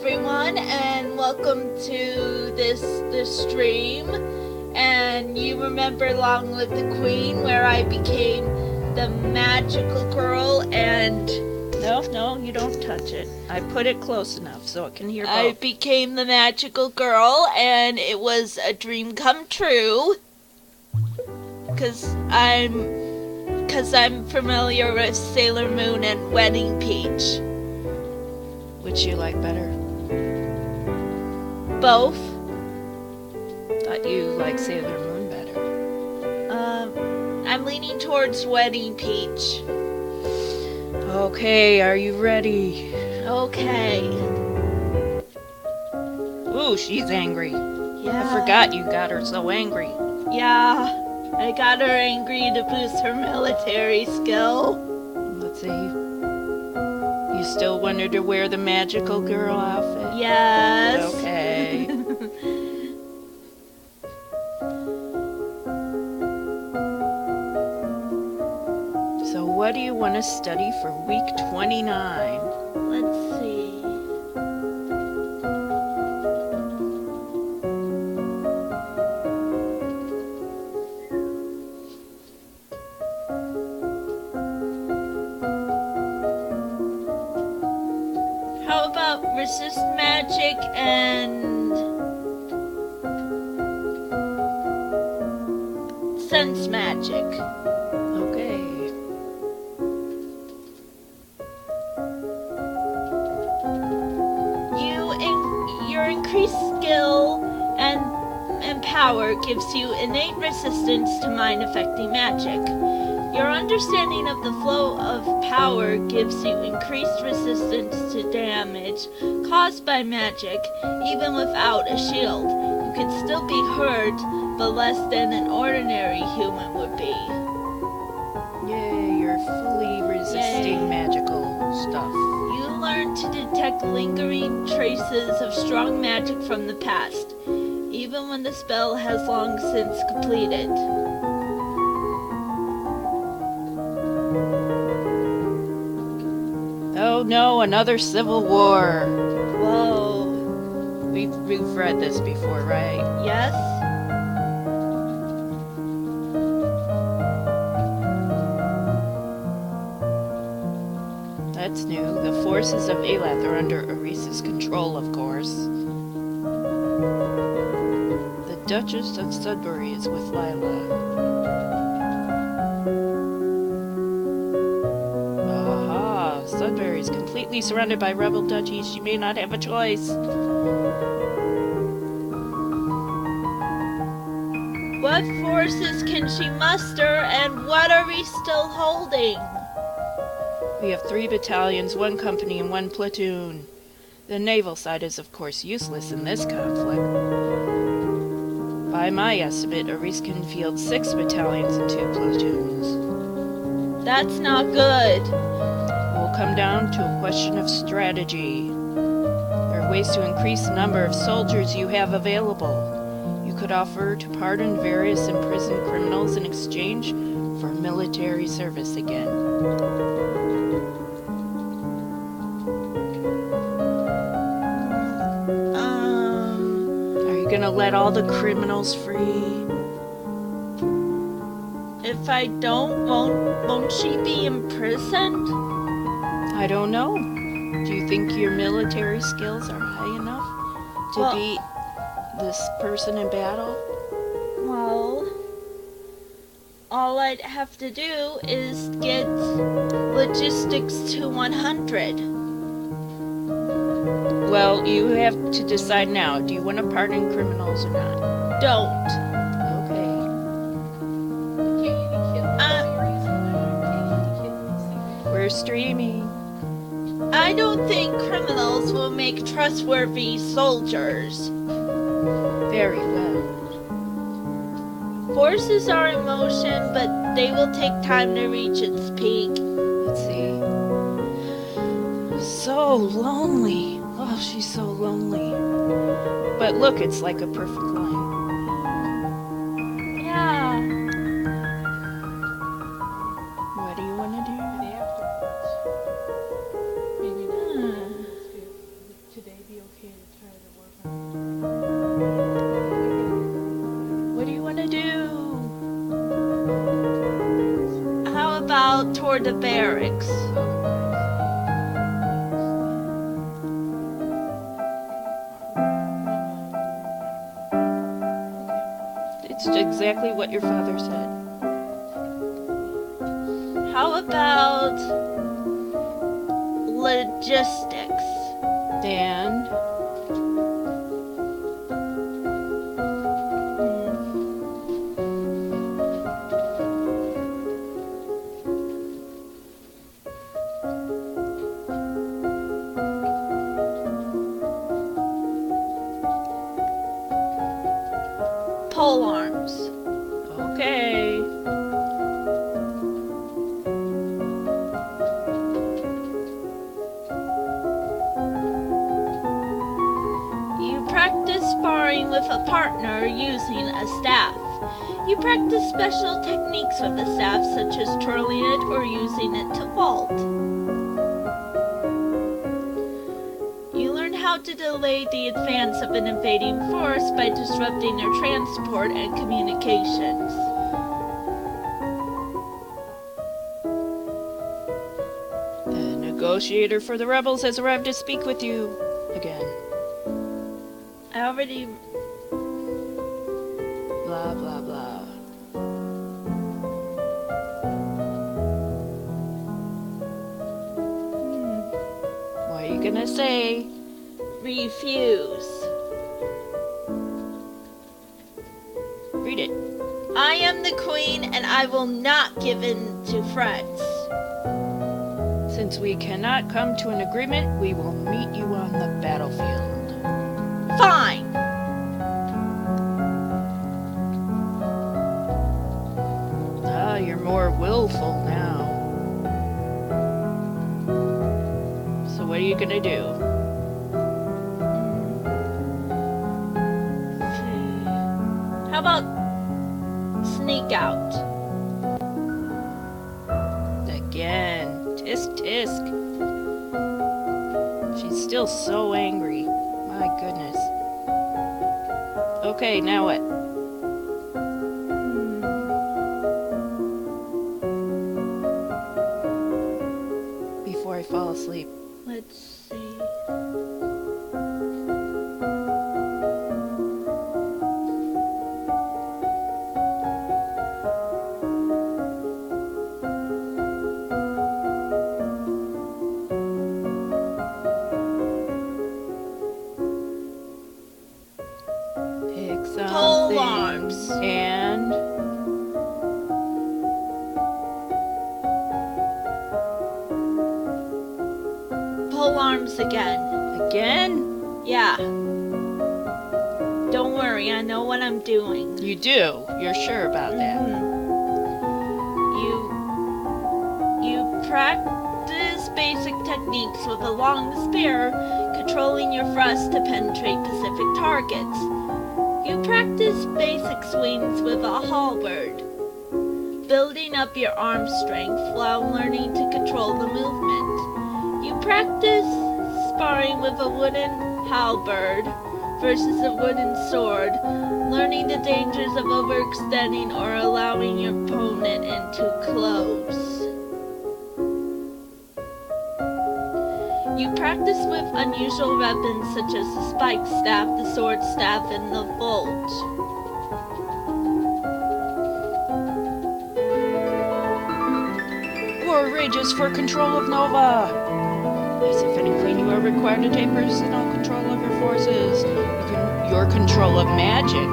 everyone, and welcome to this stream. And you remember Long Live the Queen, where I became the magical girl, and No, you don't touch it. I put it close enough so it can hear both. I became the magical girl, and it was a dream come true. Cause I'm familiar with Sailor Moon and Wedding Peach. Which you like better? Both. Thought you liked Sailor Moon better. I'm leaning towards Wedding Peach. Okay, are you ready? Okay. Ooh, she's angry. Yeah. I forgot you got her so angry. Yeah. I got her angry to boost her military skill. Let's see. You still want her to wear the magical girl outfit? Yes. Okay. So what do you want to study for week 29? Let's see. How about resist magic and sense magic? Okay. Your increased skill and power gives you innate resistance to mind-affecting magic. Your understanding of the flow of power gives you increased resistance to damage caused by magic, even without a shield. You can still be hurt, but less than an ordinary human would be. Yay, you're fully resisting magical stuff. You learn to detect lingering traces of strong magic from the past, even when the spell has long since completed. Oh no, another civil war. Whoa. We've read this before, right? Yes? That's new. The forces of Elath are under Arisa's control, of course. The Duchess of Sudbury is with Lila. Aha! Sudbury is completely surrounded by rebel duchies. She may not have a choice. What forces can she muster, and what are we still holding? We have 3 battalions, 1 company, and 1 platoon. The naval side is, of course, useless in this conflict. By my estimate, Aris can field 6 battalions and 2 platoons. That's not good. It will come down to a question of strategy. There are ways to increase the number of soldiers you have available. You could offer to pardon various imprisoned criminals in exchange for military service again. Are you gonna let all the criminals free? If I don't, won't she be imprisoned? I don't know. Do you think your military skills are high enough to beat this person in battle? Well, all I'd have to do is get logistics to 100. Well, you have to decide now. Do you want to pardon criminals or not? Don't. Okay. We're streaming. I don't think criminals will make trustworthy soldiers. Very well. Forces are in motion, but they will take time to reach its peak. Let's see. So lonely. Oh, she's so lonely. But look, it's like a perfect line. Yeah. What do you want to do? The afterwards. Maybe not. Today be okay. about toward the barracks? It's exactly what your father said. How about logistics? And pole arms. okay. You practice sparring with a partner using a staff. You practice special techniques with the staff, such as twirling it or using it to vault. You learn how to delay the advance of an invading force by disrupting their transport and communications. The negotiator for the rebels has arrived to speak with you again. I already... Blah, blah, blah. What are you gonna say? refuse. Read it. I am the queen, and I will not give in to threats. Since we cannot come to an agreement, we will meet you on the battlefield. Fine. Ah, you're more willful now. So what are you gonna do? How about sneak out? Again. Tisk tisk. She's still so angry. My goodness. Okay, now what? Before I fall asleep. Let's see. Pick something. Pole arms. And Pole arms again. again? Yeah. Don't worry, I know what I'm doing. You do. You're sure about that. You practice basic techniques with a long spear, controlling your thrust to penetrate specific targets. You practice basic swings with a halberd, building up your arm strength while learning to control the movement. You practice sparring with a wooden halberd versus a wooden sword, learning the dangers of overextending or allowing your opponent in too close. You practice with unusual weapons such as the spike staff, the sword staff, and the bolt. War rages for control of Nova. As a fitting queen, you are required to take personal control of your forces. Your control of magic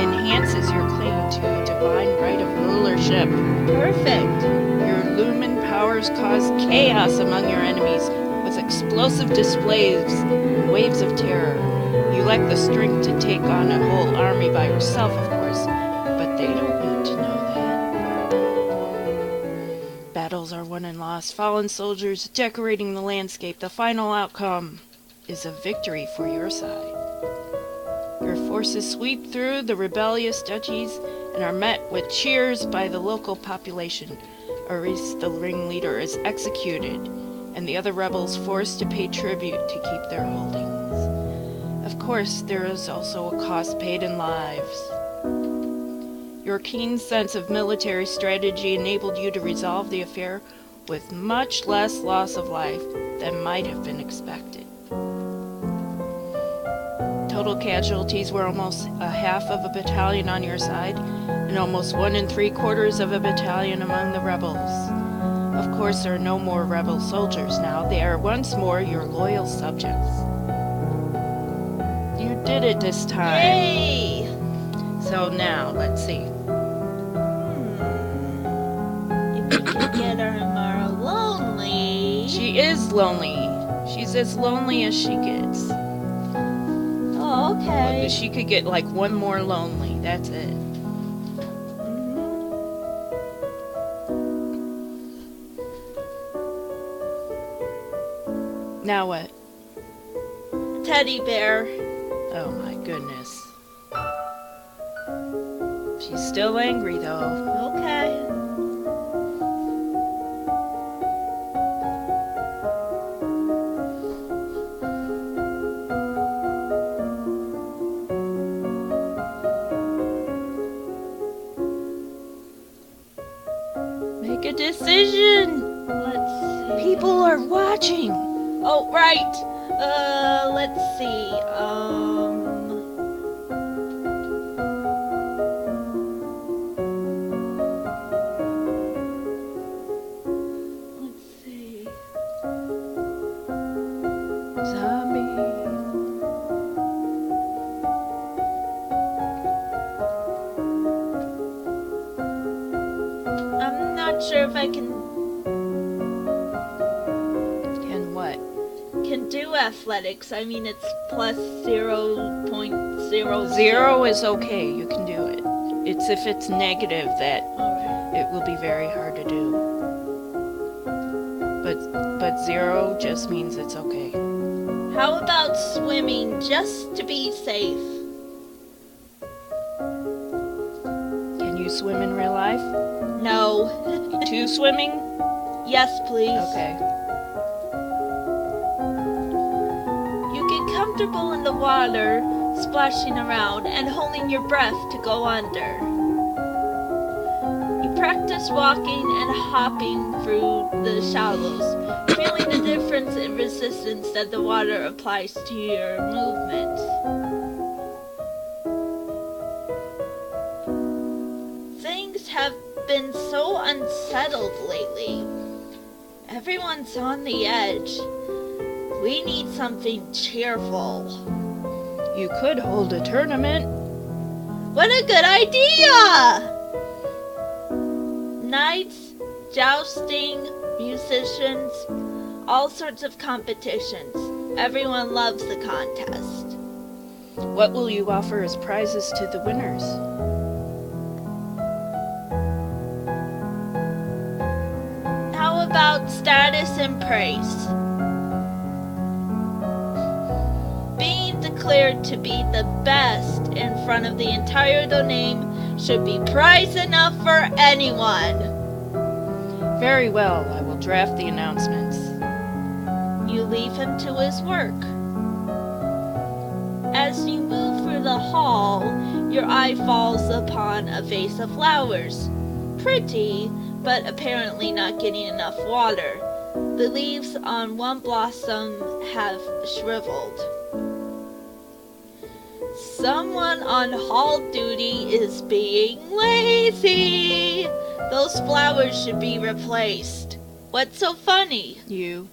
enhances your claim to divine right of rulership. Perfect. Your lumen powers cause chaos among your enemies with explosive displays, waves of terror. You lack the strength to take on a whole army by yourself, of course, but they don't need to know that. Battles are won and lost, fallen soldiers decorating the landscape. The final outcome is a victory for your side. Your forces sweep through the rebellious duchies and are met with cheers by the local population. Aris, the ringleader, is executed, and the other rebels forced to pay tribute to keep their holdings. Of course, there is also a cost paid in lives. Your keen sense of military strategy enabled you to resolve the affair with much less loss of life than might have been expected. Total casualties were almost a half of a battalion on your side, and almost 1 3/4 of a battalion among the rebels. Of course, there are no more rebel soldiers now. They are once more your loyal subjects. You did it this time. Yay! So now, let's see. If we could get her more lonely. She is lonely. She's as lonely as she gets. Oh, okay. She could get like one more lonely. That's it. Now what? Teddy bear. Oh my goodness. She's still angry though. Okay. Make a decision. Let's see. People are watching. Oh, right. Let's see. Let's see. Zombie. I'm not sure if I can do athletics. I mean, it's plus 0.00. 0 is okay. You can do it. It's if it's negative that Alright. it will be very hard to do. But 0 just means it's okay. How about swimming, just to be safe? Can you swim in real life? No. 2 swimming? Yes, please. Okay. Comfortable in the water, splashing around and holding your breath to go under. You practice walking and hopping through the shallows, feeling the difference in resistance that the water applies to your movements. Things have been so unsettled lately. Everyone's on the edge. We need something cheerful. You could hold a tournament. What a good idea! Knights, jousting, musicians, all sorts of competitions. Everyone loves the contest. What will you offer as prizes to the winners? How about status and praise? Declared to be the best in front of the entire domain should be prize enough for anyone. Very well, I will draft the announcements. You leave him to his work. As you move through the hall, your eye falls upon a vase of flowers. Pretty, but apparently not getting enough water. The leaves on one blossom have shriveled. Someone on hall duty is being lazy. Those flowers should be replaced. What's so funny? You.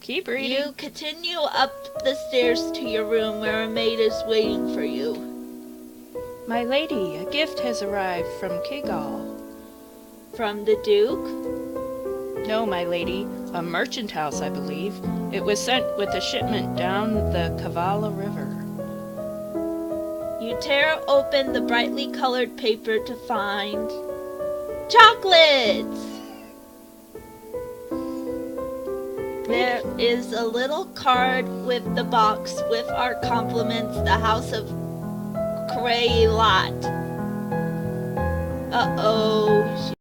Keep reading. You continue up the stairs to your room where a maid is waiting for you. My lady, a gift has arrived from Kigal. From the Duke? No, my lady, a merchant house, I believe. It was sent with a shipment down the Kavala River. You tear open the brightly colored paper to find chocolates! There is a little card with the box with our compliments, the House of Craylat. Uh-oh.